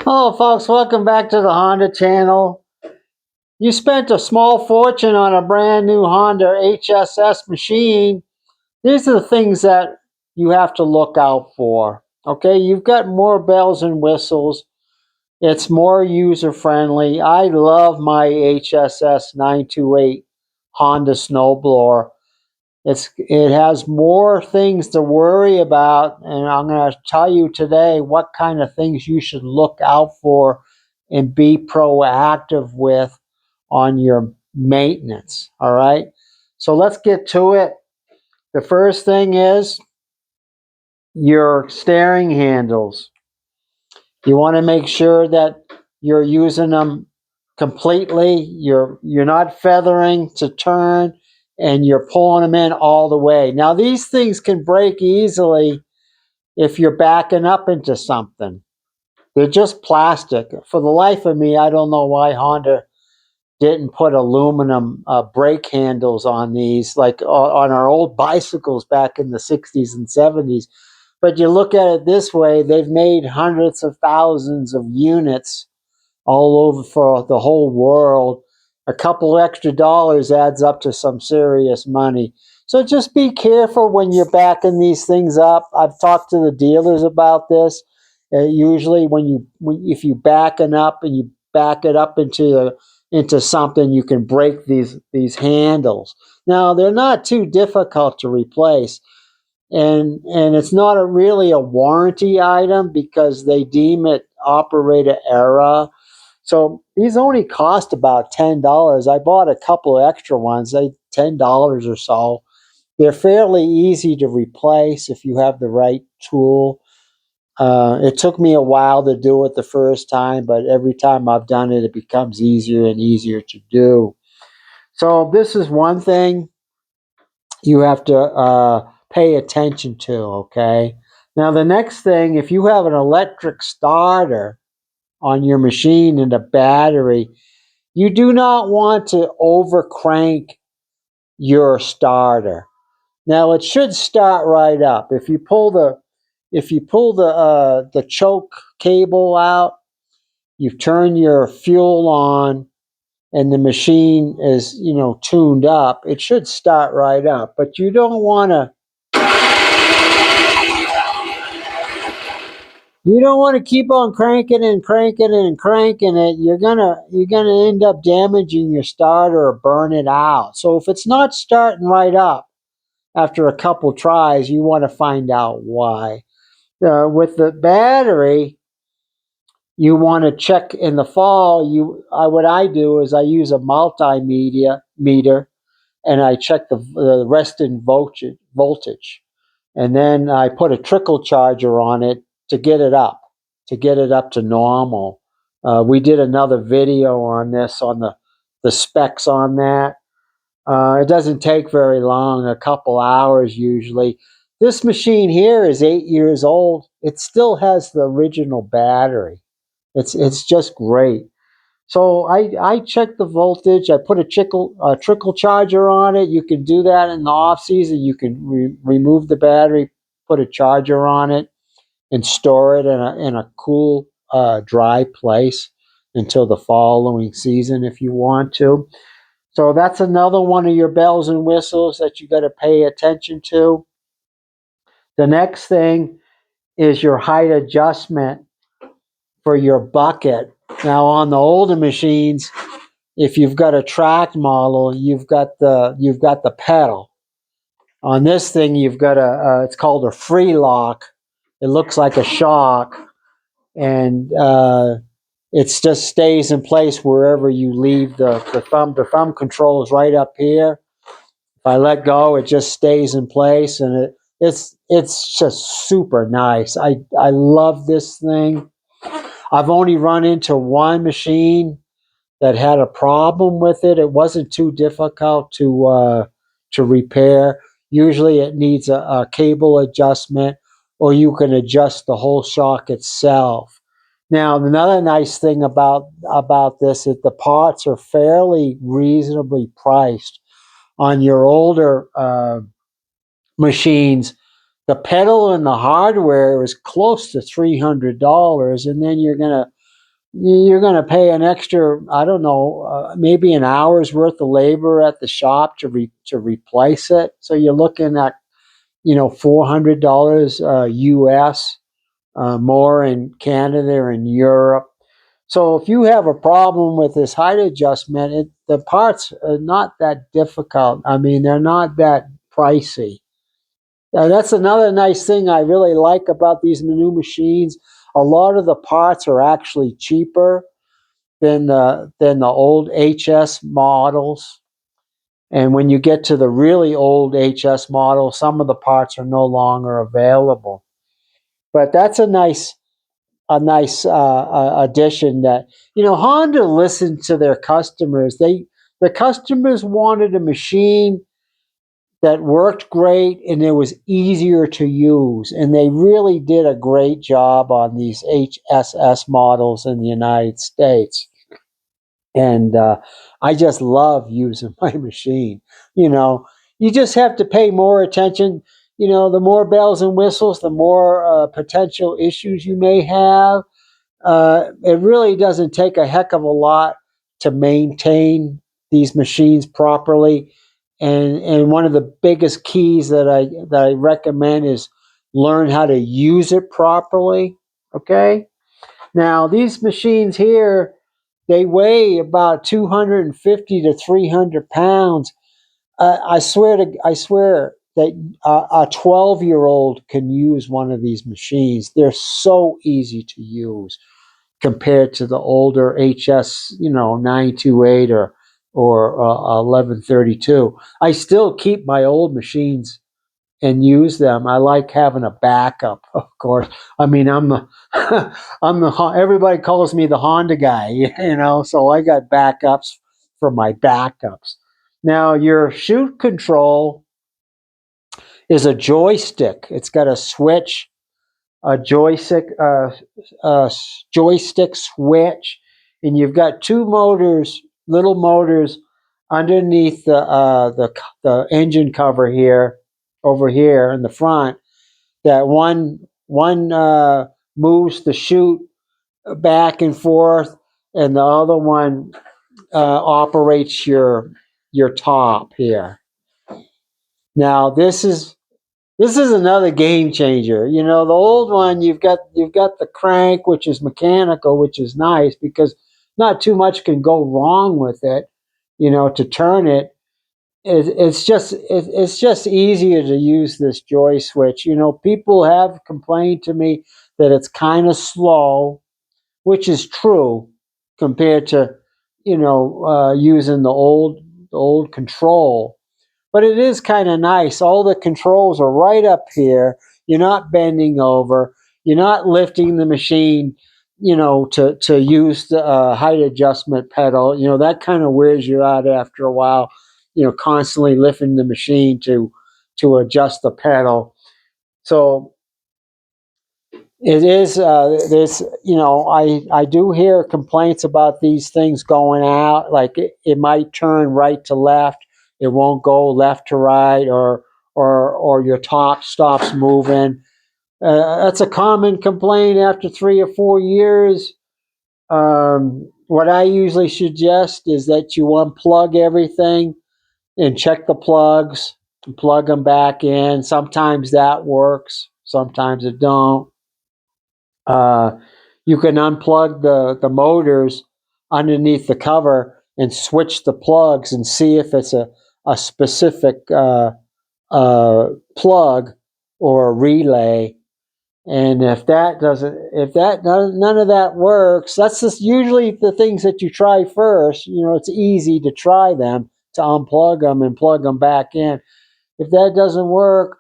Hello folks, welcome back to the Honda channel. You spent a small fortune on a brand new Honda HSS machine. These are the things that you have to look out for. Okay, you've got more bells and whistles. It's more user friendly. I love my HSS 928 Honda Snowblower. It has more things to worry about, and I'm going to tell you today what kind of things you should look out for and be proactive with on your maintenance. All right. So let's get to it. The first thing is your steering handles. You want to make sure that you're using them completely. You're not feathering to turn, and you're pulling them in all the way. Now these things can break easily if you're backing up into something. They're just plastic. For the life of me, I don't know why Honda didn't put aluminum brake handles on these, like on our old bicycles back in the 60s and 70s. But you look at it this way, they've made hundreds of thousands of units all over for the whole world. A couple extra dollars adds up to some serious money. So just be careful when you're backing these things up. I've talked to the dealers about this. Usually, if you backing up and you back it up into something, you can break these handles. Now they're not too difficult to replace, and it's not really a warranty item because they deem it operator error. So these only cost about $10. I bought a couple of extra ones, they $10 or so. They're fairly easy to replace if you have the right tool. It took me a while to do it the first time, but every time I've done it, it becomes easier and easier to do. So this is one thing you have to pay attention to, okay? Now the next thing, if you have an electric starter on your machine and a battery, you do not want to overcrank your starter. Now it should start right up. If you pull the choke cable out, you've turned your fuel on, and the machine is tuned up, it should start right up. But you don't want to keep on cranking and cranking and cranking it. You're gonna end up damaging your starter or burn it out. So if it's not starting right up after a couple tries, you want to find out why. With the battery, you want to check in the fall. What I do is I use a multimeter meter, and I check the resting voltage, and then I put a trickle charger on it to get it up, to normal. We did another video on this, on the specs on that. It doesn't take very long, a couple hours usually. This machine here is 8 years old. It still has the original battery. It's just great. So I check the voltage. I put a trickle charger on it. You can do that in the off season. You can remove the battery, put a charger on it, and store it in a cool, dry place until the following season if you want to. So that's another one of your bells and whistles that you got to pay attention to. The next thing is your height adjustment for your bucket. Now on the older machines, if you've got a track model, you've got the pedal. On this thing, you've got it's called a free lock. It looks like a shock, and it just stays in place wherever you leave the thumb. The thumb control is right up here. If I let go, it just stays in place, and it's just super nice. I love this thing. I've only run into one machine that had a problem with it. It wasn't too difficult to repair. Usually, it needs a cable adjustment, or you can adjust the whole shock itself. Now, another nice thing about this is the parts are fairly reasonably priced. On your older machines, the pedal and the hardware is close to $300, and then you're gonna you're going to pay an extra, I don't know, maybe an hour's worth of labor at the shop to replace it. So you're looking at, $400 US, more in Canada or in Europe. So if you have a problem with this height adjustment, the parts are not that difficult. I mean, they're not that pricey. That's another nice thing I really like about these new machines. A lot of the parts are actually cheaper than the old HS models. And when you get to the really old HS models, some of the parts are no longer available. But that's a nice addition that Honda listened to their customers. The customers wanted a machine that worked great and it was easier to use, and they really did a great job on these HSS models in the United States. And I just love using my machine. You just have to pay more attention. The more bells and whistles, the more potential issues you may have. It really doesn't take a heck of a lot to maintain these machines properly. And one of the biggest keys that I recommend is learn how to use it properly. Okay. Now these machines here, they weigh about 250 to 300 pounds. I swear that a 12-year-old can use one of these machines. They're so easy to use compared to the older HS, 928 or 1132. I still keep my old machines and use them. I like having a backup, of course. I mean, I'm the everybody calls me the Honda guy, so I got backups for my backups. Now, your Chute control is a joystick. It's got a switch, a joystick switch, and you've got two motors, little motors, underneath the engine cover here, over here in the front. That one moves the chute back and forth, and the other one operates your top here. Now this is another game changer. The old one, you've got the crank, which is mechanical, which is nice because not too much can go wrong with it. To turn it, it's just easier to use this joy switch. People have complained to me that it's kind of slow, which is true compared to using the old control. But it is kind of nice. All the controls are right up here. You're not bending over. You're not lifting the machine, to use the height adjustment pedal. That kind of wears you out after a while. Constantly lifting the machine to adjust the pedal. So it is. There's. I do hear complaints about these things going out. Like it might turn right to left. It won't go left to right, or your top stops moving. That's a common complaint after 3 or 4 years. What I usually suggest is that you unplug everything and check the plugs and plug them back in. Sometimes that works. Sometimes it don't. Uh, you can unplug the motors underneath the cover and switch the plugs and see if it's a specific plug or a relay. And if none of that works, that's just usually the things that you try first. It's easy to try them, to unplug them and plug them back in. If that doesn't work,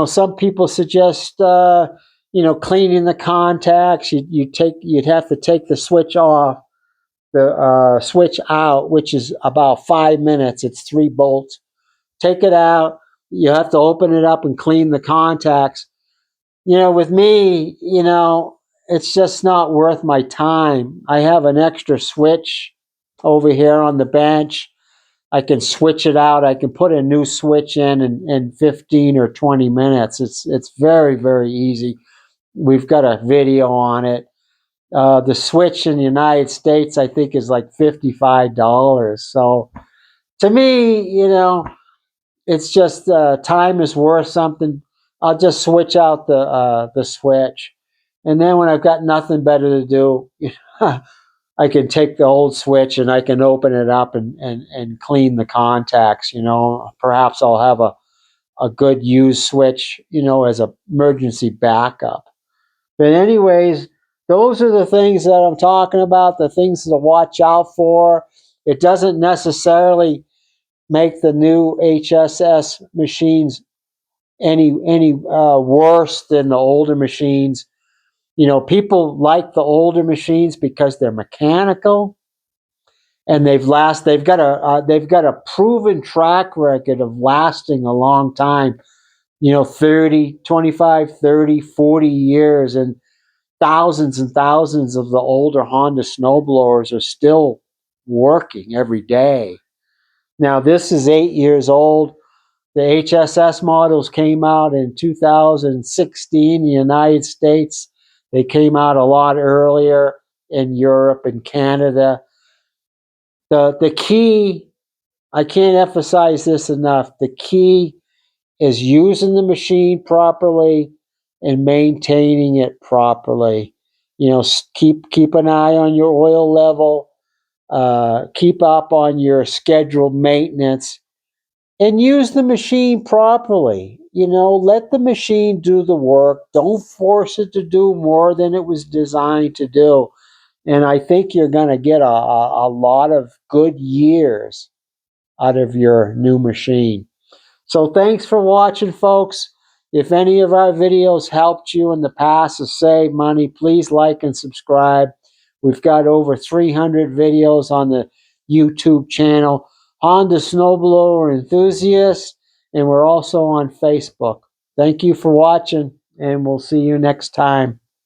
some people suggest, cleaning the contacts. You'd have to take the switch off, the switch out, which is about 5 minutes. It's 3 bolts. Take it out. You have to open it up and clean the contacts. With me, it's just not worth my time. I have an extra switch over here on the bench. I can switch it out. I can put a new switch in 15 or 20 minutes. It's very, very easy. We've got a video on it. The switch in the United States, I think, is like $55. So to me, it's just time is worth something. I'll just switch out the switch, and then when I've got nothing better to do, I can take the old switch and I can open it up and clean the contacts. Perhaps I'll have a good used switch, as an emergency backup. But anyways, those are the things that I'm talking about, the things to watch out for. It doesn't necessarily make the new HSS machines any worse than the older machines. People like the older machines because they're mechanical and they've got a proven track record of lasting a long time. 30, 25, 30, 40 years, and thousands of the older Honda snowblowers are still working every day. Now, this is 8 years old. The HSS models came out in 2016 in the United States. They came out a lot earlier in Europe and Canada. The key, I can't emphasize this enough, the key is using the machine properly and maintaining it properly. Keep an eye on your oil level. Keep up on your scheduled maintenance, and use the machine properly. Let the machine do the work. Don't force it to do more than it was designed to do. And I think you're going to get a lot of good years out of your new machine. So thanks for watching, folks. If any of our videos helped you in the past to save money, please like and subscribe. We've got over 300 videos on the YouTube channel, Honda Snowblower Enthusiast, and we're also on Facebook. Thank you for watching, and we'll see you next time.